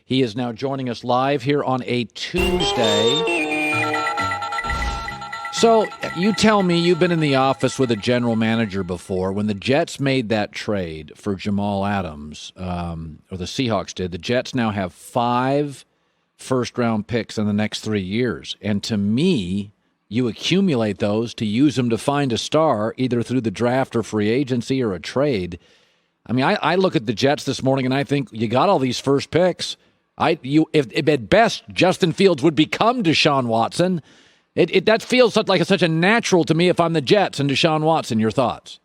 He is now joining us live here on a Tuesday. So you tell me, you've been in the office with a general manager before. When the Jets made that trade for Jamal Adams, or the Seahawks did, the Jets now have 5 first-round picks in the next 3 years. And to me, you accumulate those to use them to find a star, either through the draft or free agency or a trade. I mean, I look at the Jets this morning and I think you got all these first picks. If at best Justin Fields would become Deshaun Watson, that feels like such a natural to me if I'm the Jets and Deshaun Watson. Your thoughts?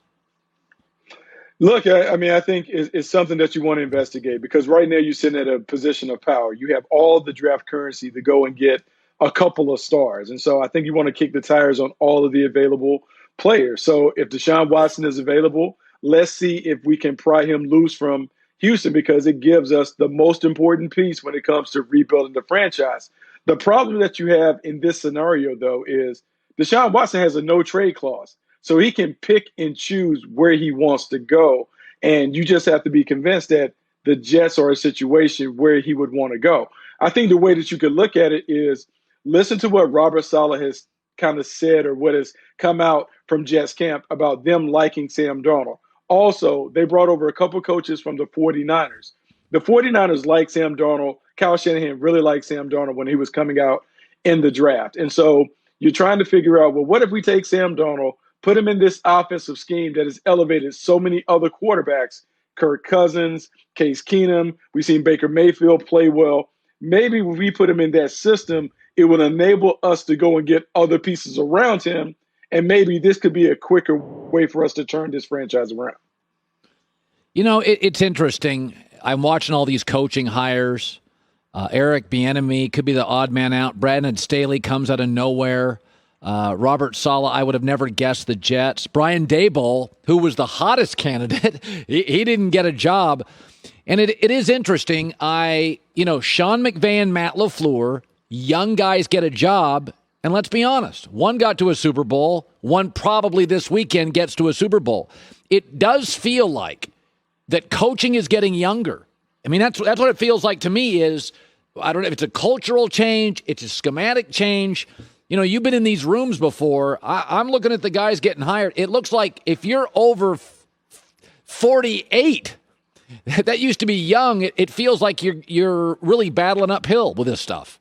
Look, I think it's something that you want to investigate because right now you're sitting at a position of power. You have all the draft currency to go and get a couple of stars. And so I think you want to kick the tires on all of the available players. So if Deshaun Watson is available, let's see if we can pry him loose from Houston because it gives us the most important piece when it comes to rebuilding the franchise. The problem that you have in this scenario, though, is Deshaun Watson has a no-trade clause. So he can pick and choose where he wants to go. And you just have to be convinced that the Jets are a situation where he would want to go. I think the way that you could look at it is listen to what Robert Saleh has kind of said or what has come out from Jets camp about them liking Sam Darnold. Also, they brought over a couple coaches from the 49ers. The 49ers like Sam Darnold. Kyle Shanahan really liked Sam Darnold when he was coming out in the draft. And so you're trying to figure out, well, what if we take Sam Darnold, put him in this offensive scheme that has elevated so many other quarterbacks, Kirk Cousins, Case Keenum, we've seen Baker Mayfield play well. Maybe if we put him in that system, it will enable us to go and get other pieces around him. And maybe this could be a quicker way for us to turn this franchise around. You know, it's interesting. I'm watching all these coaching hires. Eric Bieniemy could be the odd man out. Brandon Staley comes out of nowhere. Robert Saleh, I would have never guessed the Jets. Brian Daboll, who was the hottest candidate, he didn't get a job. And it is interesting. Sean McVay and Matt LaFleur, young guys get a job. And let's be honest, one got to a Super Bowl. One probably this weekend gets to a Super Bowl. It does feel like that coaching is getting younger. I mean, that's what it feels like to me is, I don't know if it's a cultural change, it's a schematic change. You know, you've been in these rooms before. I'm looking at the guys getting hired. It looks like if you're over 48, that used to be young. It feels like you're really battling uphill with this stuff.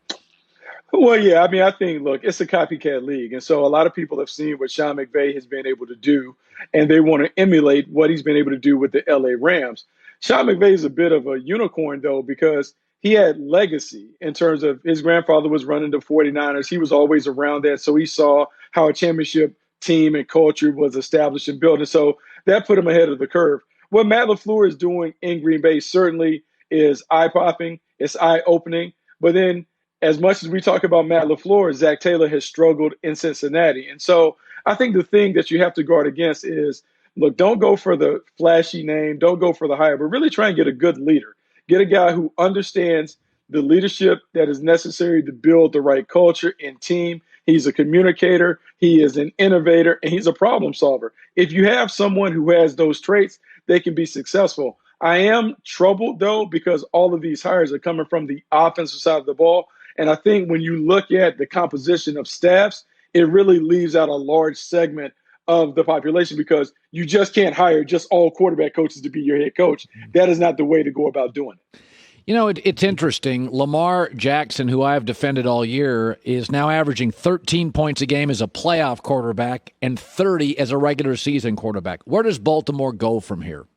Well, yeah, I mean, I think, look, it's a copycat league. And so a lot of people have seen what Sean McVay has been able to do, and they want to emulate what he's been able to do with the LA Rams. Sean McVay is a bit of a unicorn, though, because he had legacy in terms of his grandfather was running the 49ers. He was always around that. So he saw how a championship team and culture was established and built. And so that put him ahead of the curve. What Matt LaFleur is doing in Green Bay certainly is eye-popping. It's eye-opening. But then as much as we talk about Matt LaFleur, Zach Taylor has struggled in Cincinnati. And so I think the thing that you have to guard against is, look, don't go for the flashy name. Don't go for the hire, but really try and get a good leader. Get a guy who understands the leadership that is necessary to build the right culture and team. He's a communicator. He is an innovator, and he's a problem solver. If you have someone who has those traits, they can be successful. I am troubled, though, because all of these hires are coming from the offensive side of the ball. And I think when you look at the composition of staffs, it really leaves out a large segment of the population because you just can't hire just all quarterback coaches to be your head coach. That is not the way to go about doing it. You know, it's interesting. Lamar Jackson, who I have defended all year, is now averaging 13 points a game as a playoff quarterback and 30 as a regular season quarterback. Where does Baltimore go from here?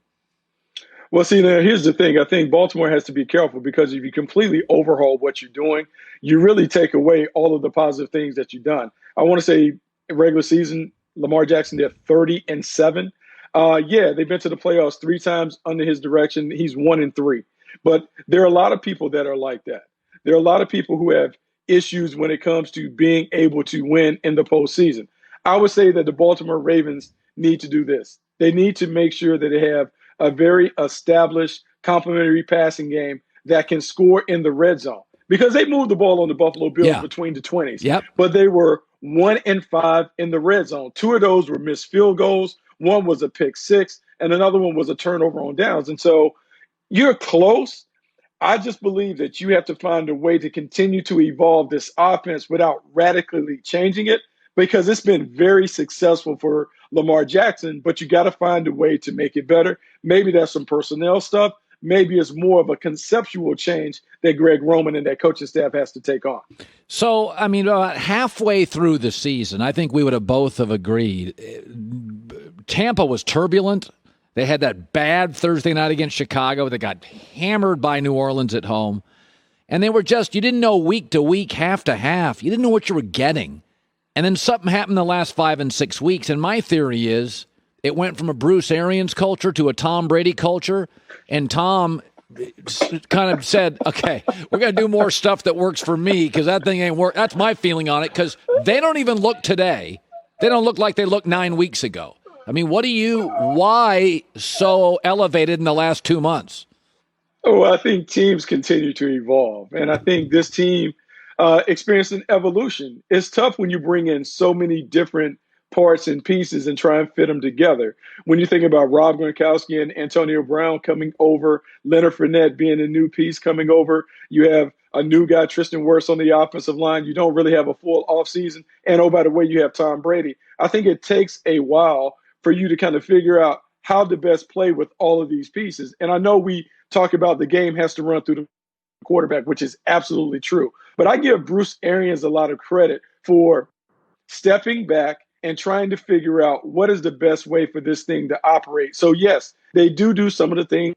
Well, see, now here's the thing. I think Baltimore has to be careful because if you completely overhaul what you're doing, you really take away all of the positive things that you've done. I want to say regular season, Lamar Jackson did 30-7. Yeah, they've been to the playoffs 3 times under his direction. He's 1-3. But there are a lot of people that are like that. There are a lot of people who have issues when it comes to being able to win in the postseason. I would say that the Baltimore Ravens need to do this. They need to make sure that they have a very established complementary passing game that can score in the red zone because they moved the ball on the Buffalo Bills between the 20s. Yep. But they were 1-5 in the red zone. 2 of those were missed field goals. One was a pick six, and another one was a turnover on downs. And so you're close. I just believe that you have to find a way to continue to evolve this offense without radically changing it because it's been very successful for Lamar Jackson, but you got to find a way to make it better. Maybe that's some personnel stuff. Maybe it's more of a conceptual change that Greg Roman and that coaching staff has to take on. So, I mean, about halfway through the season, I think we would have both have agreed. Tampa was turbulent. They had that bad Thursday night against Chicago. They got hammered by New Orleans at home. And they were just, you didn't know week to week, half to half. You didn't know what you were getting. And then something happened the last 5 and 6 weeks. And my theory is it went from a Bruce Arians culture to a Tom Brady culture. And Tom kind of said, okay, we're going to do more stuff that works for me because that thing ain't work. That's my feeling on it because they don't even look today. They don't look like they looked 9 weeks ago. I mean, why so elevated in the last 2 months? Oh, I think teams continue to evolve. And I think this team experienced an evolution. It's tough when you bring in so many different parts and pieces and try and fit them together. When you think about Rob Gronkowski and Antonio Brown coming over, Leonard Fournette being a new piece coming over, you have a new guy, Tristan Wirfs, on the offensive line. You don't really have a full offseason. And, oh, by the way, you have Tom Brady. I think it takes a while for you to kind of figure out how to best play with all of these pieces. And I know we talk about the game has to run through the quarterback, which is absolutely true. But I give Bruce Arians a lot of credit for stepping back and trying to figure out what is the best way for this thing to operate. So, yes, they do some of the things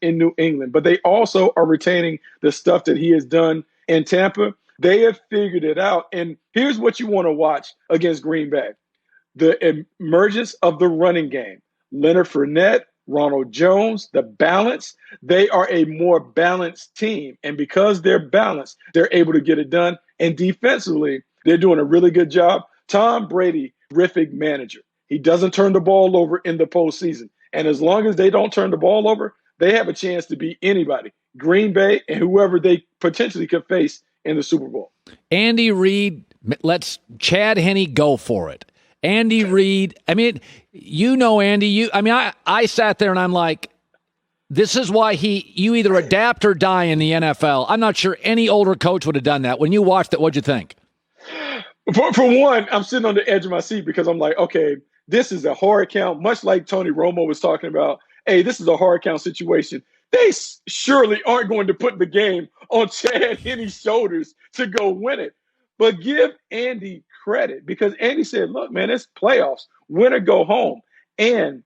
in New England, but they also are retaining the stuff that he has done in Tampa. They have figured it out. And here's what you want to watch against Green Bay. The emergence of the running game. Leonard Fournette, Ronald Jones, the balance, they are a more balanced team. And because they're balanced, they're able to get it done. And defensively, they're doing a really good job. Tom Brady, terrific manager. He doesn't turn the ball over in the postseason. And as long as they don't turn the ball over, they have a chance to beat anybody, Green Bay and whoever they potentially could face in the Super Bowl. Andy Reid, let's Chad Henne go for it. Andy Reid, I mean, you know Andy. I sat there and I'm like, this is why you either adapt or die in the NFL. I'm not sure any older coach would have done that. When you watched it, what'd you think? For one, I'm sitting on the edge of my seat because I'm like, okay, this is a hard count, much like Tony Romo was talking about. Hey, this is a hard count situation. They surely aren't going to put the game on Chad Henne's shoulders to go win it. But give Andy credit because Andy said, look, man, it's playoffs, win or go home. And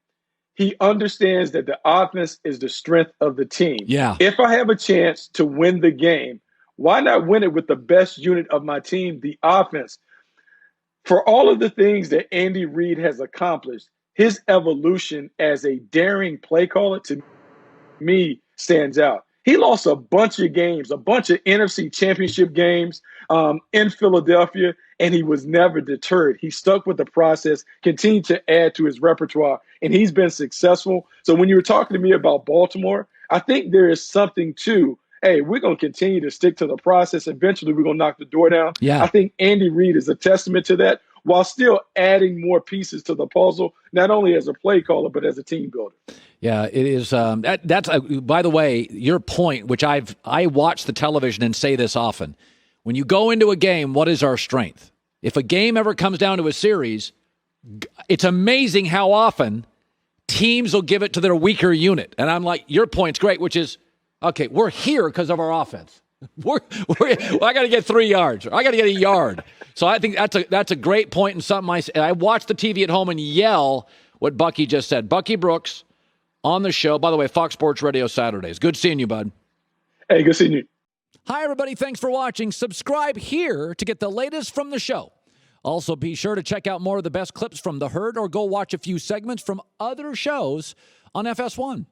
he understands that the offense is the strength of the team. Yeah. If I have a chance to win the game, why not win it with the best unit of my team, the offense? For all of the things that Andy Reid has accomplished, his evolution as a daring play caller to me stands out. He lost a bunch of games, a bunch of NFC championship games in Philadelphia, and he was never deterred. He stuck with the process, continued to add to his repertoire, and he's been successful. So when you were talking to me about Baltimore, I think there is something to, hey, we're going to continue to stick to the process. Eventually, we're going to knock the door down. Yeah. I think Andy Reid is a testament to that while still adding more pieces to the puzzle, not only as a play caller, but as a team builder. Yeah, it is. That's by the way, your point, which I watch the television and say this often. When you go into a game, what is our strength? If a game ever comes down to a series, it's amazing how often teams will give it to their weaker unit. And I'm like, your point's great, which is, okay, we're here because of our offense. I got to get 3 yards. Or I got to get a yard. So I think that's a great point and something I watch the TV at home and yell what Bucky just said. Bucky Brooks on the show. By the way, Fox Sports Radio Saturdays. Good seeing you, bud. Hey, good seeing you. Hi, everybody. Thanks for watching. Subscribe here to get the latest from the show. Also, be sure to check out more of the best clips from The Herd or go watch a few segments from other shows on FS1.